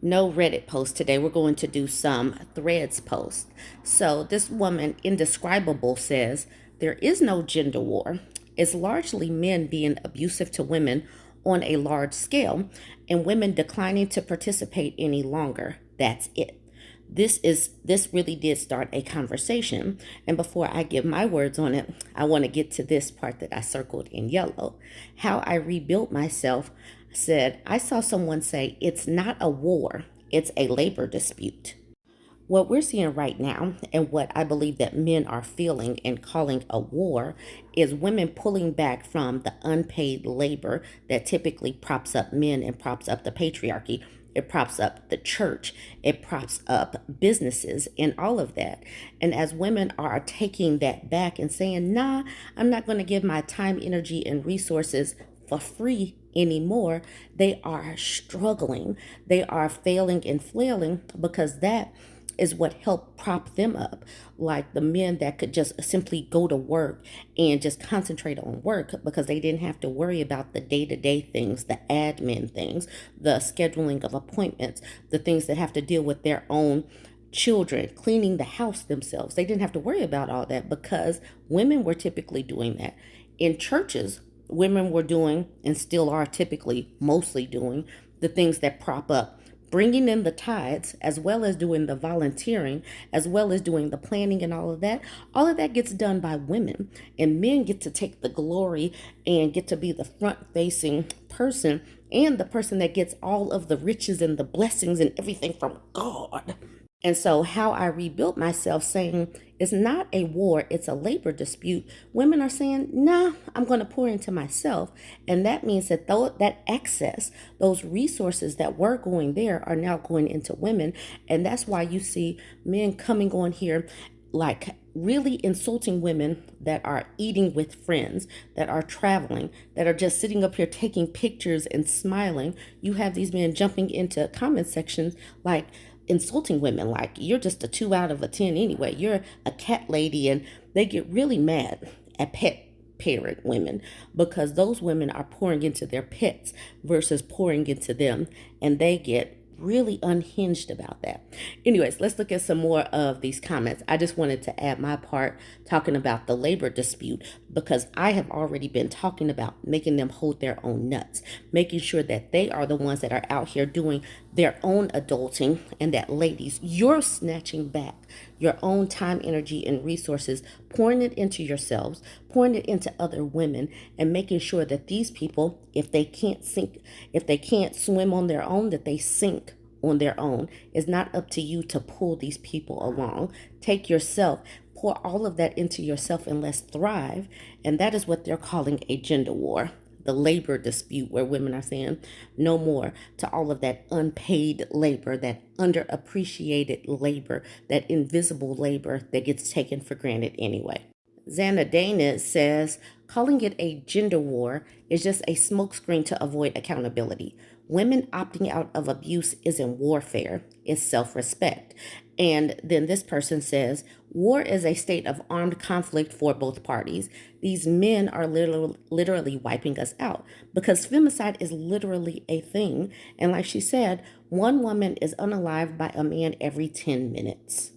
No Reddit post today. We're going to do some threads post. So this woman, Indescribable, says there is no gender war. It's largely men being abusive to women on a large scale and women declining to participate any longer. That's it. This really did start a conversation. And before I give my words on it, I want to get to this part that I circled in yellow. How I rebuilt myself said, I saw someone say it's not a war, it's a labor dispute. What we're seeing right now, and what I believe that men are feeling and calling a war, is women pulling back from the unpaid labor that typically props up men and props up the patriarchy. It props up the church. It props up businesses and all of that. And as women are taking that back and saying, nah, I'm not going to give my time, energy, and resources for free anymore, they are struggling. They are failing and flailing because that is what helped prop them up. Like the men that could just simply go to work and just concentrate on work because they didn't have to worry about the day-to-day things, the admin things, the scheduling of appointments, the things that have to deal with their own children, cleaning the house themselves. They didn't have to worry about all that because women were typically doing that. In churches, women were doing, and still are typically mostly doing, the things that prop up bringing in the tithes, as well as doing the volunteering, as well as doing the planning and all of that gets done by women. And men get to take the glory and get to be the front facing person and the person that gets all of the riches and the blessings and everything from God. And so, how I rebuilt myself saying it's not a war, it's a labor dispute. Women are saying, nah, I'm going to pour into myself. And that means that that excess, those resources that were going there are now going into women. And that's why you see men coming on here like really insulting women that are eating with friends, that are traveling, that are just sitting up here taking pictures and smiling. You have these men jumping into comment sections like, insulting women like you're just a 2 out of a 10 anyway, you're a cat lady, and they get really mad at pet parent women because those women are pouring into their pets versus pouring into them, and they get really unhinged about that. Anyways, let's look at some more of these comments. I just wanted to add my part talking about the labor dispute because I have already been talking about making them hold their own nuts, making sure that they are the ones that are out here doing their own adulting, and that ladies, you're snatching back your own time, energy, and resources, pouring it into yourselves, pouring it into other women, and making sure that these people, if they can't swim on their own, that they sink on their own. It's not up to you to pull these people along. Take yourself, pour all of that into yourself, and let's thrive. And that is what they're calling a gender war. The labor dispute, where women are saying no more to all of that unpaid labor, that underappreciated labor, that invisible labor that gets taken for granted anyway. Xana Dana says, calling it a gender war is just a smokescreen to avoid accountability. Women opting out of abuse isn't warfare, it's self-respect. And then this person says, war is a state of armed conflict for both parties. These men are literally wiping us out because femicide is literally a thing. And like she said, one woman is unalived by a man every 10 minutes.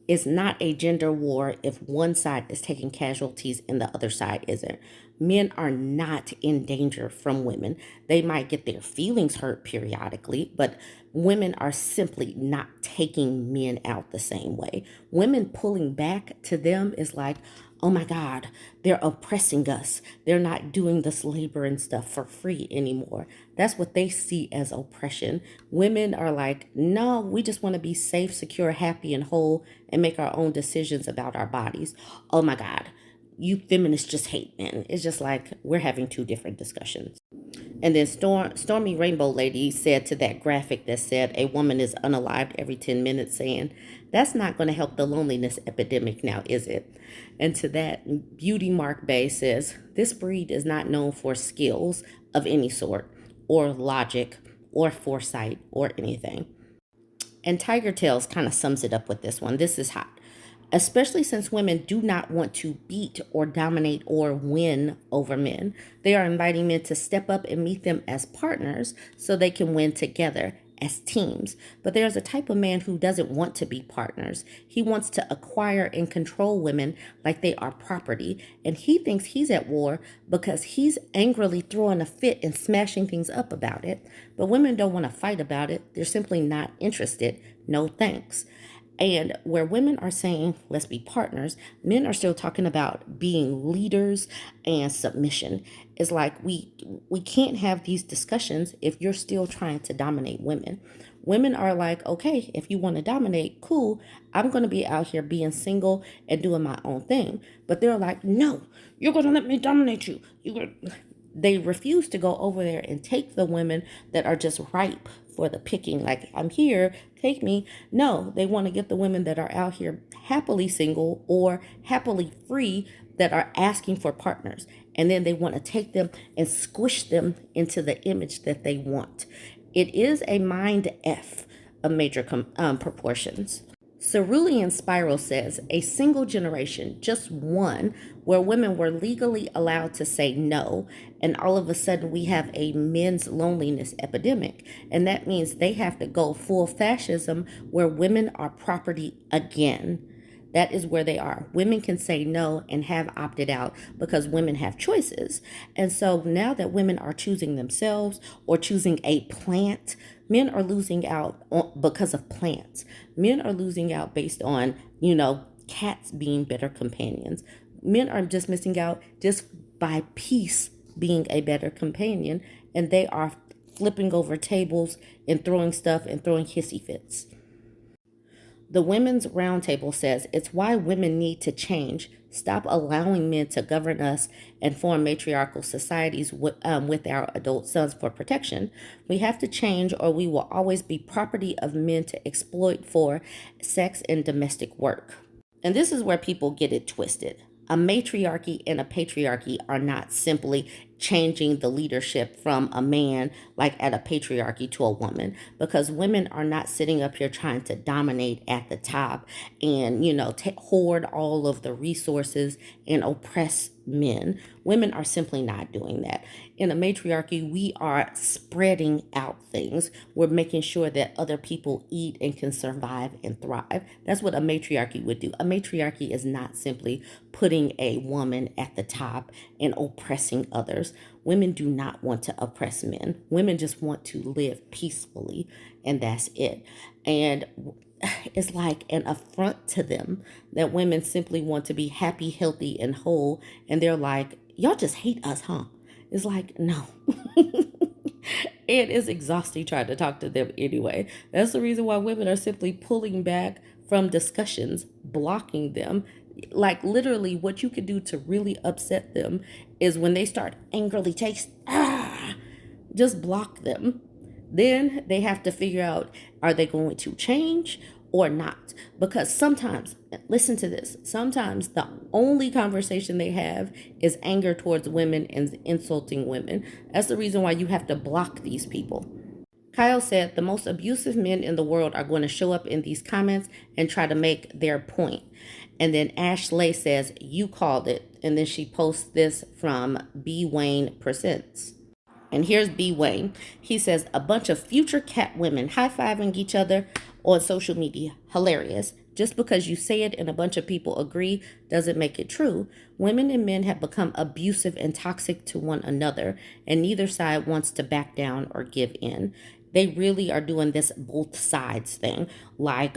It's not a gender war if one side is taking casualties and the other side isn't. Men are not in danger from women. They might get their feelings hurt periodically, but women are simply not taking men out the same way. Women pulling back to them is like, oh my God, they're oppressing us. They're not doing this labor and stuff for free anymore. That's what they see as oppression. Women are like, no, we just want to be safe, secure, happy, and whole and make our own decisions about our bodies. Oh my God, you feminists just hate men. It's just like we're having two different discussions. And then Stormy Rainbow Lady said to that graphic that said a woman is unalived every 10 minutes, saying, that's not going to help the loneliness epidemic now, is it? And to that, Beauty Mark Bay says, this breed is not known for skills of any sort, or logic, or foresight, or anything. And Tiger Tails kind of sums it up with this one. This is hot. Especially since women do not want to beat or dominate or win over men. They are inviting men to step up and meet them as partners so they can win together. as teams. But there's a type of man who doesn't want to be partners. He wants to acquire and control women like they are property. And he thinks he's at war because he's angrily throwing a fit and smashing things up about it. But women don't want to fight about it. They're simply not interested. No thanks. And where women are saying, let's be partners, men are still talking about being leaders and submission. It's like we can't have these discussions if you're still trying to dominate women. Women are like, okay, if you want to dominate, cool. I'm going to be out here being single and doing my own thing. But they're like, no, you're going to let me dominate you. They refuse to go over there and take the women that are just ripe for the picking. Like, I'm here, take me. No, they want to get the women that are out here happily single or happily free that are asking for partners. And then they want to take them and squish them into the image that they want. It is a mind F of major proportions. Cerulean Spiral says a single generation, just one, where women were legally allowed to say no, and all of a sudden we have a men's loneliness epidemic. And that means they have to go full fascism where women are property again. That is where they are. Women can say no and have opted out because women have choices. And so now that women are choosing themselves or choosing a plant, men are losing out because of plants. Men are losing out based on, cats being better companions. Men are just missing out just by peace being a better companion. And they are flipping over tables and throwing stuff and throwing hissy fits. The Women's Roundtable says it's why women need to change, stop allowing men to govern us and form matriarchal societies with our adult sons for protection. We have to change or we will always be property of men to exploit for sex and domestic work. And this is where people get it twisted. A matriarchy and a patriarchy are not simply changing the leadership from a man like at a patriarchy to a woman, because women are not sitting up here trying to dominate at the top and, hoard all of the resources and oppress men. Women are simply not doing that. In a matriarchy, we are spreading out things. We're making sure that other people eat and can survive and thrive. That's what a matriarchy would do. A matriarchy is not simply putting a woman at the top and oppressing others. Women do not want to oppress men. Women just want to live peacefully, and that's it. And it's like an affront to them that women simply want to be happy, healthy, and whole. And they're like, y'all just hate us, huh? It's like, no. It is exhausting trying to talk to them anyway. That's the reason why women are simply pulling back from discussions, blocking them. Like, literally, what you could do to really upset them is when they start angrily just block them. Then they have to figure out, are they going to change or not? Because sometimes, listen to this, sometimes the only conversation they have is anger towards women and insulting women. That's the reason why you have to block these people. Kyle said the most abusive men in the world are going to show up in these comments and try to make their point. And then Ashley says, you called it. And then she posts this from B. Wayne Presents. And here's B. Wayne. He says, a bunch of future cat women high-fiving each other on social media. Hilarious. Just because you say it and a bunch of people agree doesn't make it true. Women and men have become abusive and toxic to one another, and neither side wants to back down or give in. They really are doing this both sides thing, like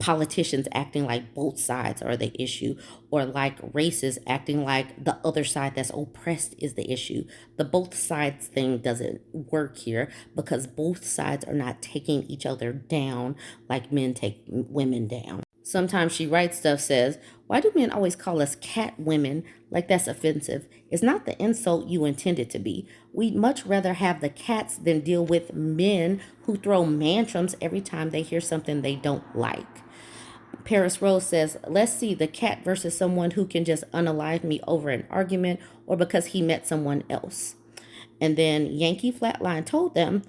politicians acting like both sides are the issue, or like races acting like the other side that's oppressed is the issue. The both sides thing doesn't work here because both sides are not taking each other down like men take women down. Sometimes she writes stuff, says, why do men always call us cat women like that's offensive? It's not the insult you intend it to be. We'd much rather have the cats than deal with men who throw tantrums every time they hear something they don't like. Paris Rose says, let's see the cat versus someone who can just unalive me over an argument or because he met someone else. And then Yankee Flatline told them,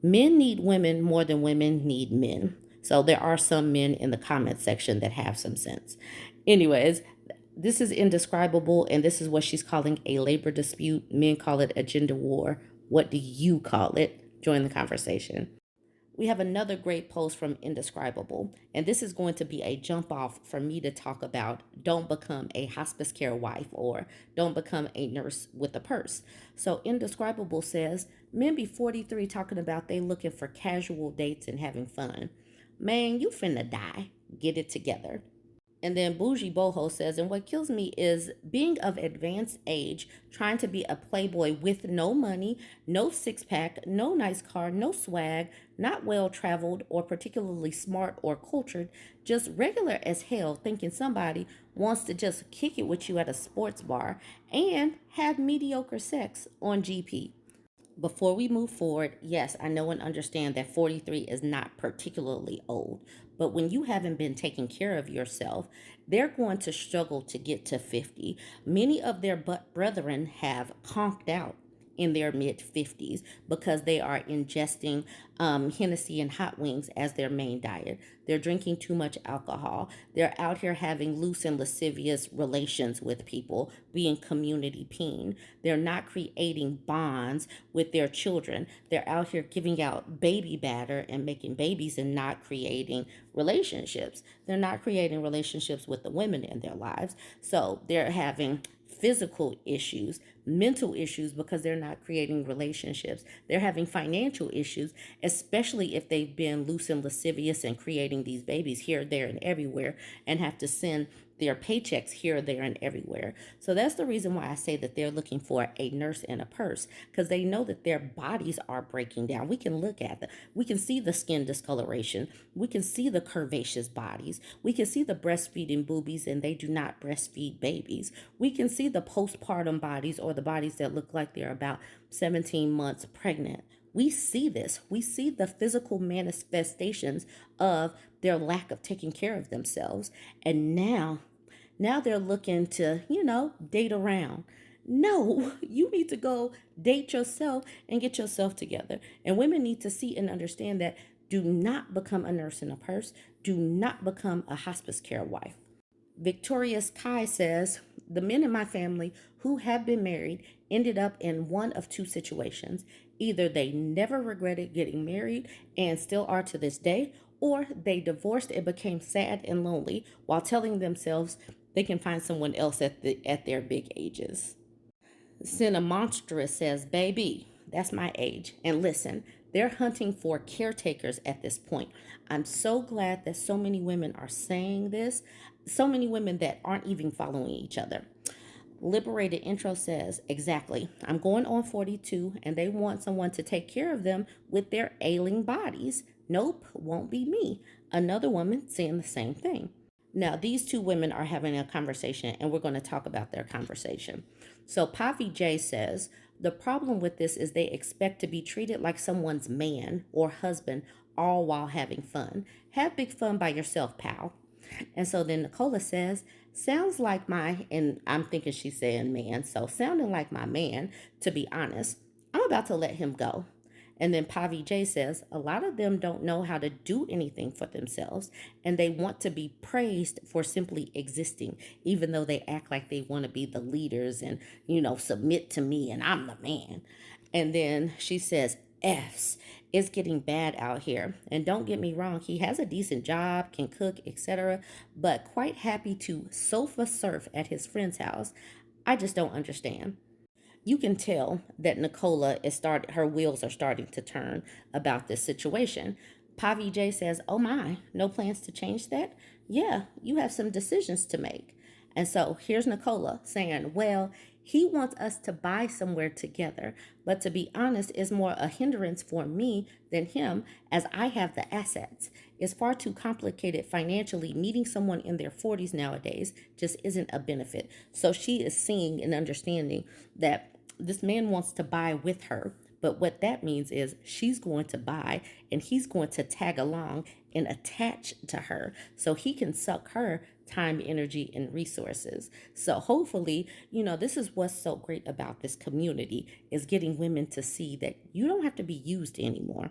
men need women more than women need men. So there are some men in the comment section that have some sense. Anyways, this is indescribable, and this is what she's calling a labor dispute. Men call it a gender war. What do you call it? Join the conversation. We have another great post from Indescribable, and this is going to be a jump off for me to talk about don't become a hospice care wife or don't become a nurse with a purse. So Indescribable says, men be 43 talking about they looking for casual dates and having fun. Man, you finna die. Get it together. And then Bougie Boho says, and what kills me is being of advanced age, trying to be a playboy with no money, no six pack, no nice car, no swag, not well traveled or particularly smart or cultured, just regular as hell, thinking somebody wants to just kick it with you at a sports bar and have mediocre sex on GP. Before we move forward, yes, I know and understand that 43 is not particularly old, but when you haven't been taking care of yourself, they're going to struggle to get to 50. Many of their brethren have conked out in their mid 50s because they are ingesting Hennessy and hot wings as their main diet. They're drinking too much alcohol. They're out here having loose and lascivious relations with people, being community peen. They're not creating bonds with their children. They're out here giving out baby batter and making babies and not creating relationships. They're not creating relationships with the women in their lives. So they're having physical issues, mental issues because they're not creating relationships. They're having financial issues, especially if they've been loose and lascivious and creating these babies here, there, and everywhere and have to send their paychecks here, there, and everywhere. So that's the reason why I say that they're looking for a nurse and a purse, because they know that their bodies are breaking down. We can look at them. We can see the skin discoloration. We can see the curvaceous bodies. We can see the breastfeeding boobies, and they do not breastfeed babies. We can see the postpartum bodies or the bodies that look like they're about 17 months pregnant. We see this. We see the physical manifestations of their lack of taking care of themselves. And now they're looking to, date around. No, you need to go date yourself and get yourself together. And women need to see and understand that do not become a nurse in a purse. Do not become a hospice care wife. Victorious Kai says, the men in my family who have been married ended up in one of two situations. Either they never regretted getting married and still are to this day, or they divorced and became sad and lonely while telling themselves they can find someone else at their big ages. Cinemonstrous says, baby, that's my age. And listen, they're hunting for caretakers at this point. I'm so glad that so many women are saying this, so many women that aren't even following each other. Liberated Intro says, exactly. I'm going on 42 and they want someone to take care of them with their ailing bodies. Nope, won't be me. Another woman saying the same thing. Now, these two women are having a conversation, and we're going to talk about their conversation. So, Pavi J says, the problem with this is they expect to be treated like someone's man or husband, all while having fun. Have big fun by yourself, pal. And so then Nicola says, sounds like and I'm thinking she's saying man, so sounding like my man, to be honest, I'm about to let him go. And then Pavi J says, a lot of them don't know how to do anything for themselves, and they want to be praised for simply existing, even though they act like they want to be the leaders and, submit to me and I'm the man. And then she says, F's. It's getting bad out here. And don't get me wrong, he has a decent job, can cook, etc., but quite happy to sofa surf at his friend's house. I just don't understand. You can tell that Nicola her wheels are starting to turn about this situation. Pavi J says, oh my, no plans to change that? Yeah, you have some decisions to make. And so here's Nicola saying, well, he wants us to buy somewhere together, but to be honest, is more a hindrance for me than him as I have the assets. It's far too complicated financially. Meeting someone in their 40s nowadays just isn't a benefit. So she is seeing and understanding that this man wants to buy with her. But what that means is she's going to buy and he's going to tag along and attach to her so he can suck her time, energy, and resources. So hopefully, this is what's so great about this community is getting women to see that you don't have to be used anymore.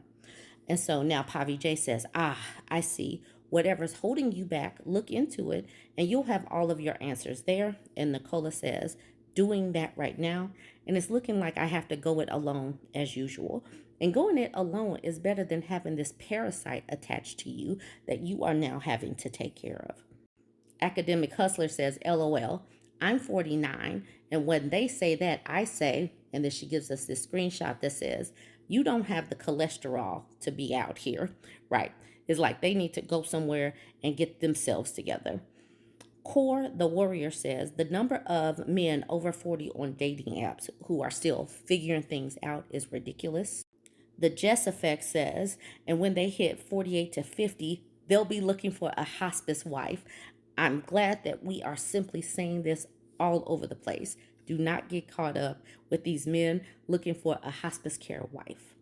And so now Pavi J says, I see. Whatever's holding you back, look into it and you'll have all of your answers there. And Nicola says, doing that right now. And it's looking like I have to go it alone as usual. And going it alone is better than having this parasite attached to you that you are now having to take care of. Academic Hustler says, LOL, I'm 49. And when they say that, I say, and then she gives us this screenshot that says, you don't have the cholesterol to be out here. Right. It's like they need to go somewhere and get themselves together. Core the Warrior says, the number of men over 40 on dating apps who are still figuring things out is ridiculous. The Jess Effect says, and when they hit 48 to 50, they'll be looking for a hospice wife. I'm glad that we are simply saying this all over the place. Do not get caught up with these men looking for a hospice care wife.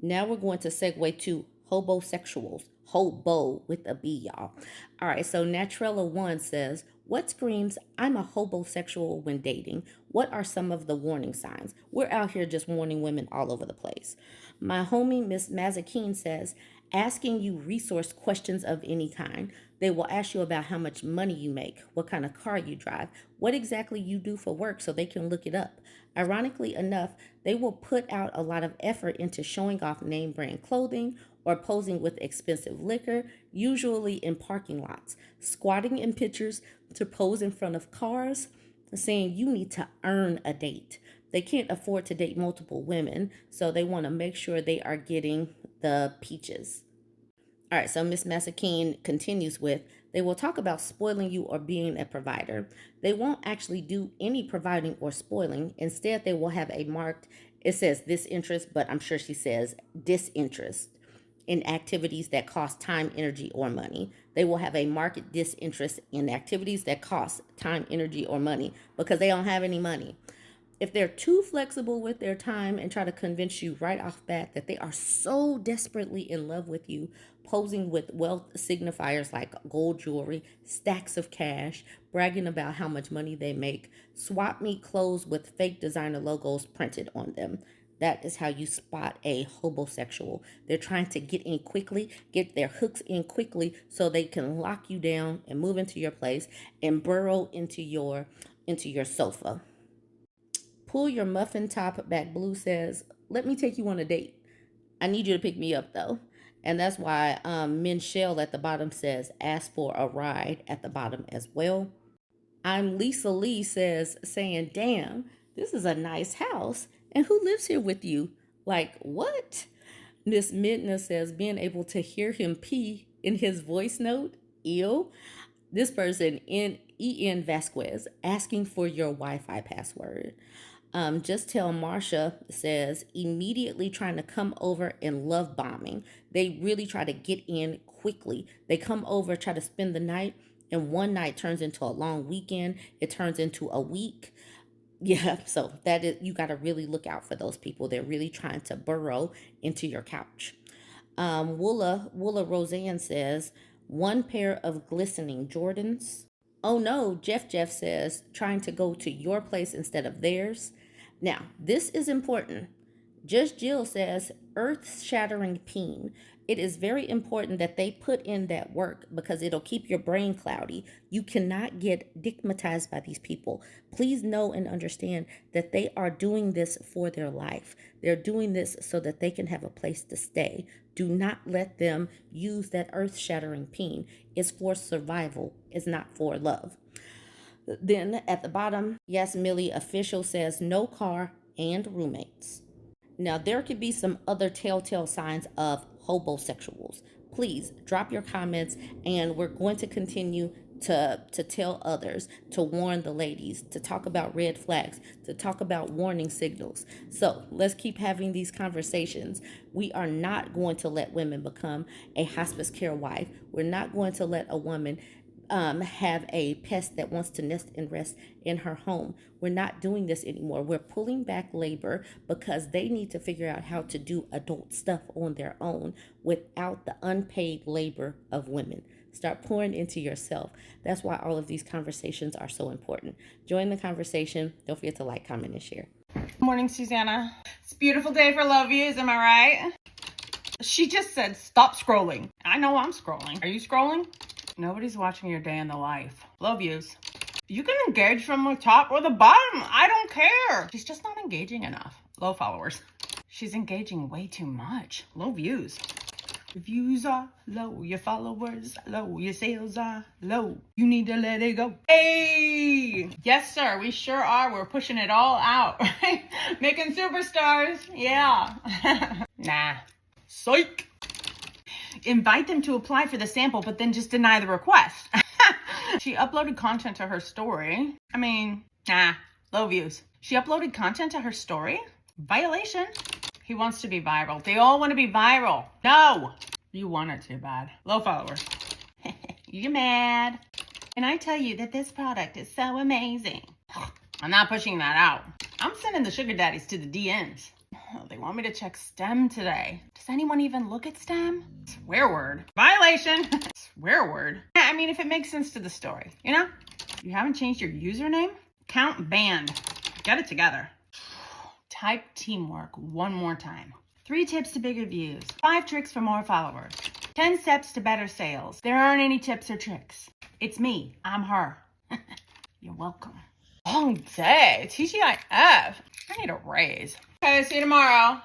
Now we're going to segue to HOBOSEXUALs. Hobo with a B, y'all. All right, so Natrella1 says, what screams, I'm a hobosexual when dating? What are some of the warning signs? We're out here just warning women all over the place. My homie, Miss Mazakine says, asking you resource questions of any kind. They will ask you about how much money you make, what kind of car you drive, what exactly you do for work so they can look it up. Ironically enough, they will put out a lot of effort into showing off name brand clothing or posing with expensive liquor, usually in parking lots, squatting in pictures to pose in front of cars, saying you need to earn a date. They can't afford to date multiple women, so they want to make sure they are getting the peaches. All right, so Miss Masakine continues with, they will talk about spoiling you or being a provider. They won't actually do any providing or spoiling. Instead, they will have a marked, it says disinterest, but I'm sure she says disinterest in activities that cost time, energy, or money. They will have a marked disinterest in activities that cost time, energy, or money because they don't have any money. If they're too flexible with their time and try to convince you right off bat that they are so desperately in love with you, posing with wealth signifiers like gold jewelry, stacks of cash, bragging about how much money they make, swap meet clothes with fake designer logos printed on them. That is how you spot a hobosexual. They're trying to get in quickly, get their hooks in quickly so they can lock you down and move into your place and burrow into your sofa. Pull your muffin top back blue says, let me take you on a date. I need you to pick me up though. And that's why Minshell at the bottom says, ask for a ride at the bottom as well. I'm Lisa Lee says, saying, damn, this is a nice house. And who lives here with you? Like, what? Miss Midna says, being able to hear him pee in his voice note. Ew. This person, En Vasquez, asking for your Wi-Fi password. Just Tell Marsha says, immediately trying to come over and love bombing. They really try to get in quickly. They come over, try to spend the night, and one night turns into a long weekend. It turns into a week. Yeah, so that is, you got to really look out for those people. They're really trying to burrow into your couch. Woola Roseanne says, one pair of glistening Jordans. Oh no, Jeff says, trying to go to your place instead of theirs. Now, this is important. Just Jill says, earth-shattering peen. It is very important that they put in that work because it'll keep your brain cloudy. You cannot get digmatized by these people. Please know and understand that they are doing this for their life. They're doing this so that they can have a place to stay. Do not let them use that earth-shattering peen. It's for survival. It's not for love. Then at the bottom, Yes Millie Official says, no car and roommates. Now, there could be some other telltale signs of hobosexuals. Please drop your comments, and we're going to continue to tell others, to warn the ladies, to talk about red flags, to talk about warning signals. So let's keep having these conversations. We are not going to let women become a hospice care wife. We're not going to let a woman have a pest that wants to nest and rest in her home. We're not doing this anymore. We're pulling back labor because they need to figure out how to do adult stuff on their own without the unpaid labor of women. Start pouring into yourself. That's why all of these conversations are so important. Join the conversation. Don't forget to like, comment, and share. Morning, Susanna. It's a beautiful day for love yous, am I right? She just said, stop scrolling. I know I'm scrolling. Are you scrolling? Nobody's watching your day in the life. Love yous. You can engage from the top or the bottom. I don't care. She's just not engaging enough. Low followers. She's engaging way too much. Low views. Reviews are low, your followers are low, your sales are low. You need to let it go. Hey! Yes, sir, we sure are. We're pushing it all out, right? Making superstars. Yeah. Nah. Psych. Invite them to apply for the sample, but then just deny the request. She uploaded content to her story. I mean, nah, low views. She uploaded content to her story? Violation. He wants to be viral. They all want to be viral. No, you want it too bad. Low followers. You mad? And I tell you that this product is so amazing. I'm not pushing that out. I'm sending the sugar daddies to the DMs. Oh, they want me to check STEM today. Does anyone even look at STEM? Swear word. Violation. Swear word. I mean, if it makes sense to the story, you know? You haven't changed your username? Count banned. Get it together. Type teamwork one more time. 3 tips to bigger views. 5 tricks for more followers. 10 steps to better sales. There aren't any tips or tricks. It's me. I'm her. You're welcome. Long day. TGIF. I need a raise. Okay, see you tomorrow.